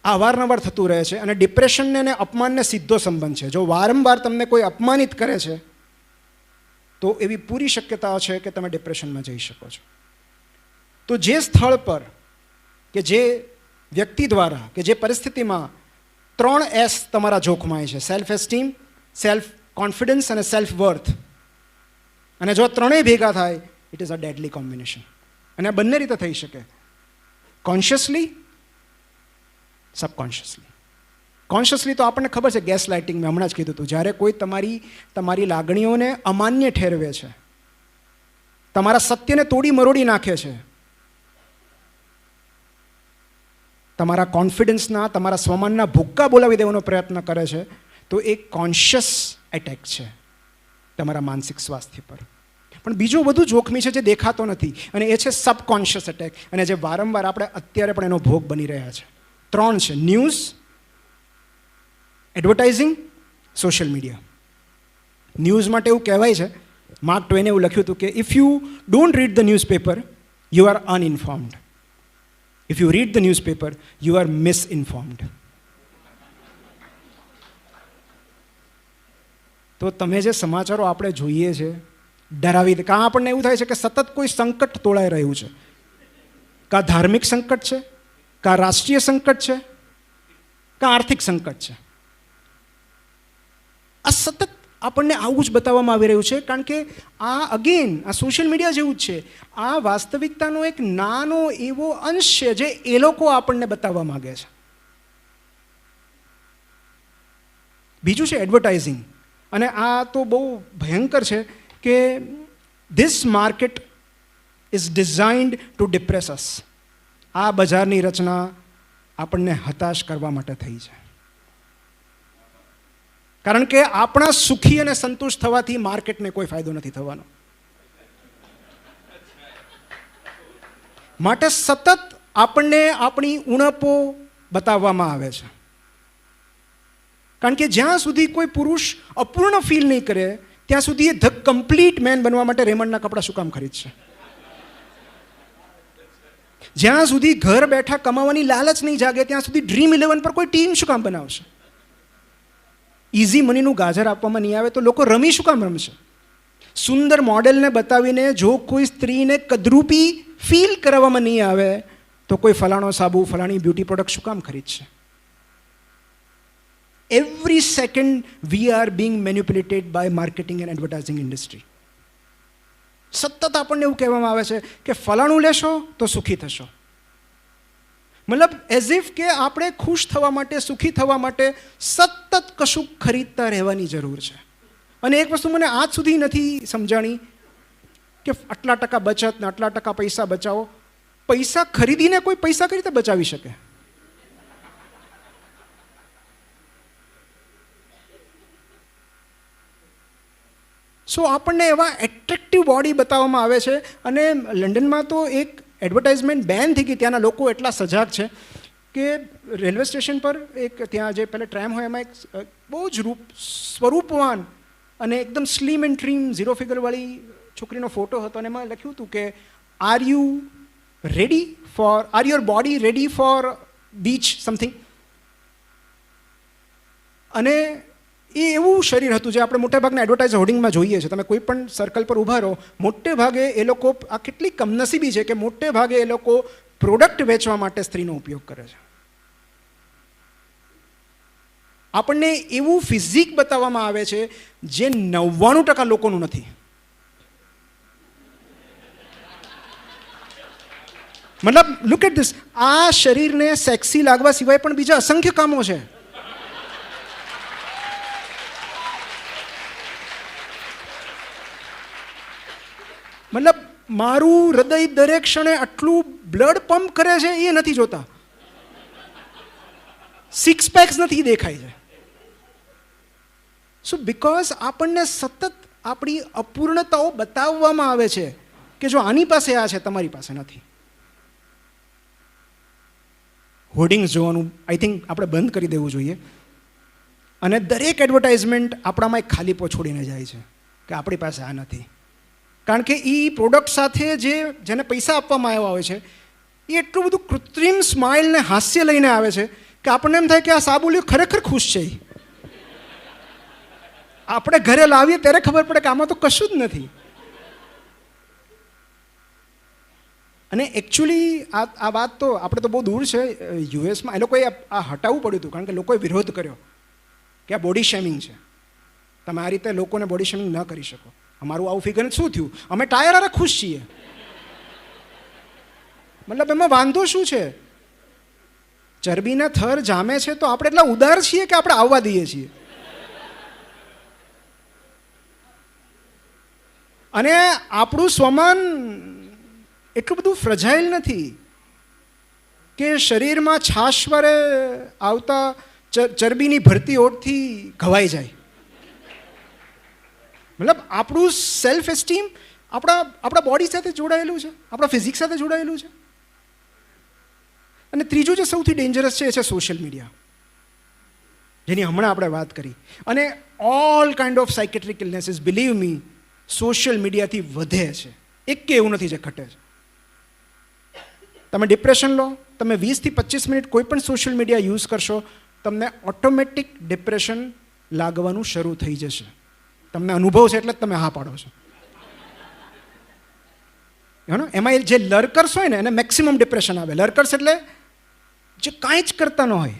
અવારનવાર થતું રહે છે અને ડિપ્રેશનને અને અપમાનને સીધો સંબંધ છે. જો વારંવાર તમને કોઈ અપમાનિત કરે છે તો એવી પૂરી શક્યતાઓ છે કે તમે ડિપ્રેશનમાં જઈ શકો છો. તો જે સ્થળ પર કે જે વ્યક્તિ દ્વારા કે જે પરિસ્થિતિમાં 3 S તમારા જોખમાય છે, સેલ્ફ એસ્ટીમ, સેલ્ફ કોન્ફિડન્સ અને સેલ્ફ વર્થ, અને જો ત્રણેય ભેગા થાય it is a deadly combination. અને આ બંને રીતે થઈ શકે, કોન્શિયસલી, સબકોન્શિયસલી. કોન્શિયસલી તો આપણને ખબર છે, ગેસ લાઇટિંગ મેં હમણાં જ કીધું હતું, જ્યારે કોઈ તમારી લાગણીઓને અમાન્ય ઠેરવે છે, તમારા સત્યને તોડી મરોડી નાખે છે, તમારા કોન્ફિડન્સના, તમારા સ્વમાનના ભૂક્કા બોલાવી દેવાનો પ્રયત્ન કરે છે, તો એ કોન્શિયસ એટેક છે તમારા માનસિક સ્વાસ્થ્ય પર. પણ બીજો વધુ જોખમી છે જે દેખાતો નથી, અને એ છે સબકોન્શિયસ એટેક, અને જે વારંવાર આપણે અત્યારે પણ એનો ભોગ બની રહ્યા છે. 3 છે: news, advertising, social media. News માટે એવું કહેવાય છે, માર્ક ટ્વેને એવું લખ્યું હતું કે if you don't read the newspaper you are uninformed, if you read the newspaper you are misinformed. તો તમે જે સમાચારો આપણે જોઈએ છે ડરાવી દે, કાં આપણને એવું થાય છે કે સતત કોઈ સંકટ તોળાઈ રહ્યું છે, કાં ધાર્મિક સંકટ છે, કાં રાષ્ટ્રીય સંકટ છે, કાં આર્થિક સંકટ છે. આ સતત આપણને આવું જ બતાવવામાં આવી રહ્યું છે, કારણ કે આ અગેન આ સોશિયલ મીડિયા જેવું જ છે. આ વાસ્તવિકતાનો એક નાનો એવો અંશ છે જે એ લોકો આપણને બતાવવા માગે છે. બીજું છે એડવર્ટાઇઝિંગ, અને આ તો બહુ ભયંકર છે કે this market is designed to depress us. આ બજારની રચના આપણને હતાશ કરવા માટે થઈ છે, કારણ કે આપણા સુખી અને સંતુષ્ટ થવાથી માર્કેટને કોઈ ફાયદો નથી થવાનો. માટે સતત આપણને આપણી ઉણપો બતાવવામાં આવે છે, કારણ કે જ્યાં સુધી કોઈ પુરુષ અપૂર્ણ ફીલ નહીં કરે ત્યાં સુધી એ ધ કમ્પ્લીટ મેન બનવા માટે રેમન્ડના કપડાં શું કામ ખરીદશે? જ્યાં સુધી ઘર બેઠા કમાવાની લાલચ નહીં જાગે ત્યાં સુધી ડ્રીમ 11 પર કોઈ ટીમ શું કામ બનાવશે? ઇઝી મનીનું ગાજર આપવામાં નહીં આવે તો લોકો રમી શું કામ રમશે? સુંદર મોડેલને બતાવીને જો કોઈ સ્ત્રીને કદરૂપી ફીલ કરાવવામાં નહીં આવે તો કોઈ ફલાણો સાબુ, ફલાણી બ્યુટી પ્રોડક્ટ શું કામ ખરીદશે? Every second we are being manipulated by marketing and advertising industry. સતત આપણને એવું કહેવામાં આવે છે કે ફલાણું લેશો તો સુખી થશો. મતલબ એઝ ઇફ કે આપણે ખુશ થવા માટે, સુખી થવા માટે સતત કશું ખરીદતા રહેવાની જરૂર છે. અને એક વસ્તુ મને આજ સુધી નથી સમજાણી કે આટલા ટકા બચત ને આટલા ટકા પૈસા બચાવો. પૈસા ખરીદીને કોઈ પૈસા કઈ રીતે બચાવી શકે? સો આપણને એવા એટ્રેક્ટિવ બોડી બતાવવામાં આવે છે. અને લંડનમાં તો એક એડવર્ટાઇઝમેન્ટ બેન થઈ ગઈ. ત્યાંના લોકો એટલા સજાગ છે કે રેલવે સ્ટેશન પર એક ત્યાં જે પહેલાં ટ્રેમ હોય એમાં એક બહુ જ સ્વરૂપવાન અને એકદમ સ્લીમ એન્ડ ટ્રીમ 0 ફિગરવાળી છોકરીનો ફોટો હતો, અને એમાં લખ્યું હતું કે are your body ready for beach something. અને એ એવું શરીર હતું જે આપણે મોટેભાગના એડવર્ટાઇઝ હોર્ડિંગમાં જોઈએ છે. તમે કોઈ પણ સર્કલ પર ઊભા રહો, મોટે ભાગે એ લોકો, આ કેટલી કમનસીબી છે કે મોટે ભાગે એ લોકો પ્રોડક્ટ વેચવા માટે સ્ત્રીનો ઉપયોગ કરે છે. આપણને એવું ફિઝિક બતાવવામાં આવે છે જે 99% લોકોનું નથી. મતલબ લુક એટ ધીસ. આ શરીરને સેક્સી લાગવા સિવાય પણ બીજા અસંખ્ય કામો છે. મતલબ મારું હૃદય દરેક ક્ષણે આટલું બ્લડ પંપ કરે છે એ નથી જોતા. 6 પેક્સ નથી દેખાય છે. સો બિકોઝ આપણને સતત આપણી અપૂર્ણતાઓ બતાવવામાં આવે છે કે જો આની પાસે આ છે તમારી પાસે નથી. હોર્ડિંગ્સ જોવાનું આઈ થિંક આપણે બંધ કરી દેવું જોઈએ. અને દરેક એડવર્ટાઇઝમેન્ટ આપણામાં એક ખાલીપો છોડીને જાય છે કે આપણી પાસે આ નથી. કારણ કે એ પ્રોડક્ટ સાથે જેને પૈસા આપવામાં આવ્યા હોય છે એ એટલું બધું કૃત્રિમ સ્માઇલ ને હાસ્ય લઈને આવે છે કે આપણને એમ થાય કે આ સાબુલિયો ખરેખર ખુશ છે. આપણે ઘરે લાવીએ ત્યારે ખબર પડે કે આમાં તો કશું જ નથી. અને એકચ્યુઅલી આ વાત તો આપણે તો બહુ દૂર છે. યુએસમાં એ લોકોએ આ હટાવવું પડ્યું હતું, કારણ કે લોકોએ વિરોધ કર્યો કે આ બોડી શેમિંગ છે, તમે આ રીતે લોકોને બોડી શેમિંગ ન કરી શકો. અમારું આવું ફિગર શું થયું, અમે ટાયર અરે ખુશ છીએ. મતલબ એમાં વાંધો શું છે? ચરબીના થર જામે છે તો આપણે એટલા ઉદાર છીએ કે આપણે આવવા દઈએ છીએ. અને આપણું સ્વમાન એટલું બધું ફ્રજાઇલ નથી કે શરીરમાં છાશવારે આવતા ચરબીની ભરતી ઓઠથી ઘવાઈ જાય. મતલબ આપણું સેલ્ફ એસ્ટીમ આપણા બોડી સાથે જોડાયેલું છે, આપણા ફિઝિક્સ સાથે જોડાયેલું છે. અને ત્રીજું જે સૌથી ડેન્જરસ છે એ છે સોશિયલ મીડિયા, જેની હમણાં આપણે વાત કરી. અને all kind of psychiatric illnesses, believe me, social મીડિયાથી વધે છે. એક કે એવું નથી જે ઘટે છે. તમે ડિપ્રેશન લો, તમે 20 થી 25 મિનિટ કોઈ પણ સોશિયલ મીડિયા યુઝ કરશો, તમને ઓટોમેટિક ડિપ્રેશન લાગવાનું શરૂ થઈ જશે. તમને અનુભવ છે એટલે જ તમે હા પાડો છો. એમાં જે લર્કર્સ હોય ને એને મેક્સિમમ ડિપ્રેશન આવે. લર્કર્સ એટલે જે કાંઈ જ કરતા ન હોય,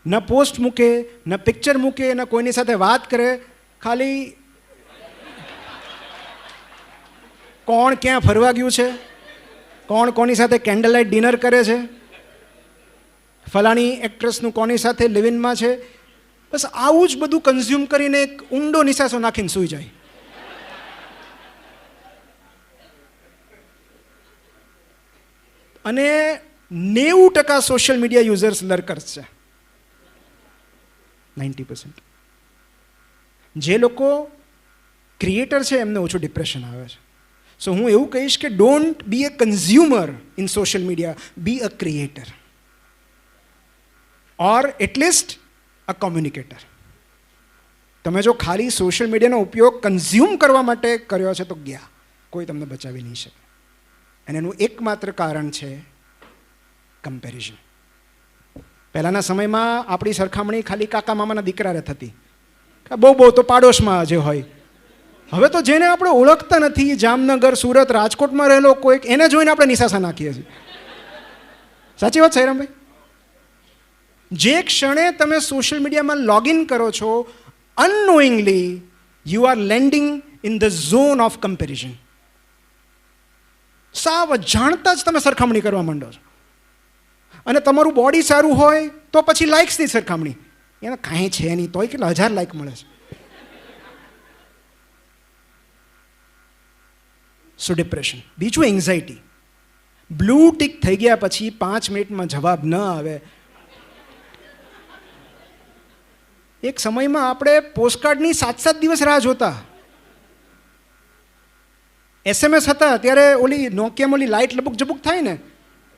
ન પોસ્ટ મૂકે, ન પિક્ચર મૂકે, ન કોઈની સાથે વાત કરે, ખાલી કોણ ક્યાં ફરવા ગયું છે, કોણ કોની સાથે કેન્ડલ લાઇટ ડિનર કરે છે, ફલાણી એક્ટ્રેસનું કોની સાથે લિવિનમાં છે, બસ આવું જ બધું કન્ઝ્યુમ કરીને એક ઊંડો નિસાસો નાખીને સૂઈ જાય. અને 90% સોશિયલ મીડિયા યુઝર્સ લર્કર્સ છે. 90%. જે લોકો ક્રિએટર છે એમને ઓછું ડિપ્રેશન આવે છે. સો હું એવું કહીશ કે don't be a consumer in social media, be a creator, or at least a communicator. તમે જો ખાલી સોશિયલ મીડિયાનો ઉપયોગ કન્ઝ્યુમ કરવા માટે કર્યો છે તો ગયા, કોઈ તમને બચાવી નહીં શકે. અને એનું એકમાત્ર કારણ છે કમ્પેરિઝન. પહેલાંના સમયમાં આપણી સરખામણી ખાલી કાકા મામાના દીકરાને થતી, બહુ તો પાડોશમાં જે હોય. હવે તો જેને આપણે ઓળખતા નથી, જામનગર, સુરત, રાજકોટમાં રહેલો કોઈક, એને જોઈને આપણે નિસાસા નાખીએ છીએ. સાચી વાત સાઈરામભાઈ? જે ક્ષણે તમે સોશિયલ મીડિયામાં લોગિન કરો છો, unknowingly you are landing in the zone of comparison. સાવ જાણતા જ તમે સરખામણી કરવા માંડો છો. અને તમારું બોડી સારું હોય તો પછી લાઇક્સની સરખામણી, એને કાંઈ છે નહીં તોય કેટલા 1000 લાઇક મળે છે. સો ડિપ્રેશન. બીજું એન્ઝાઇટી. બ્લુ ટિક થઈ ગયા પછી 5 મિનિટમાં જવાબ ન આવે. એક સમયમાં આપણે પોસ્ટકાર્ડની 7-7 દિવસ રાહ જોતા. SMS હતા ત્યારે ઓલી નોકિયામાં ઓલી લાઇટ લબુક જબુક થાય ને,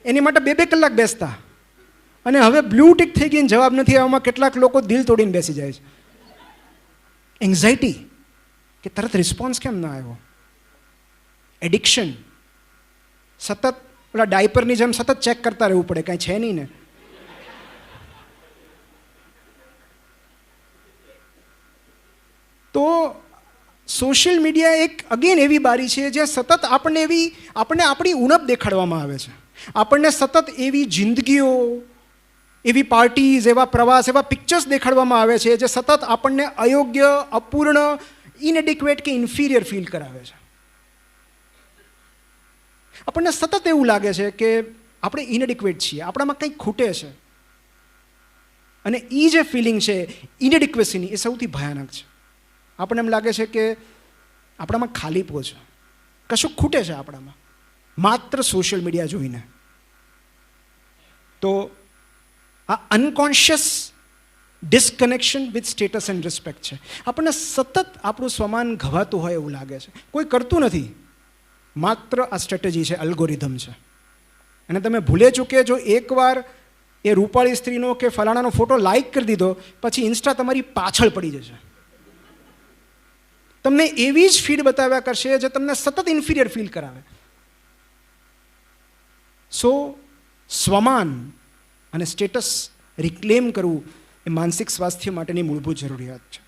એની માટે 2-2 કલાક બેસતા. અને હવે બ્લુ ટિક થઈ ગઈને જવાબ નથી આવવામાં કેટલાક લોકો દિલ તોડીને બેસી જાય છે. એન્ઝાઇટી કે તરત રિસ્પોન્સ કેમ ના આવ્યો. એડિક્શન, સતત ઓલા ડાયપરની જેમ સતત ચેક કરતા રહેવું પડે, કાંઈ છે નહીં ને. તો સોશિયલ મીડિયા એક અગેન એવી બારી છે જ્યાં સતત આપણને આપણી ઉણપ દેખાડવામાં આવે છે. આપણને સતત એવી જિંદગીઓ, એવી પાર્ટીઝ, એવા પ્રવાસ, એવા પિક્ચર્સ દેખાડવામાં આવે છે જે સતત આપણને અયોગ્ય, અપૂર્ણ, ઇનએડિક્વેટ કે ઇન્ફિરિયર ફીલ કરાવે છે. આપણને સતત એવું લાગે છે કે આપણે ઇનએડિક્વેટ છીએ, આપણામાં કંઈક ખૂટે છે. અને એ જે ફિલિંગ છે ઇનએડિક્વેસીની, એ સૌથી ભયાનક છે. આપણને એમ લાગે છે કે આપણામાં ખાલીપો છે, કશું ખૂટે છે આપણામાં, માત્ર સોશિયલ મીડિયા જોઈને. તો આ unconscious disconnection with status and respect છે. આપણને સતત આપણું સ્વમાન ઘવાતું હોય એવું લાગે છે. કોઈ કરતું નથી, માત્ર આ સ્ટ્રેટેજી છે, અલ્ગોરિધમ છે. અને તમે ભૂલે ચૂકે જો એકવાર એ રૂપાળી સ્ત્રીનો કે ફલાણાનો ફોટો લાઈક કરી દીધો, પછી ઇન્સ્ટા તમારી પાછળ પડી જશે. તમને એવી જ ફીડ બતાવ્યા કરશે જે તમને સતત ઇન્ફિરિયર ફીલ કરાવે. સો સ્વમાન અને સ્ટેટસ રિક્લેમ કરવું એ માનસિક સ્વાસ્થ્ય માટેની મૂળભૂત જરૂરિયાત છે.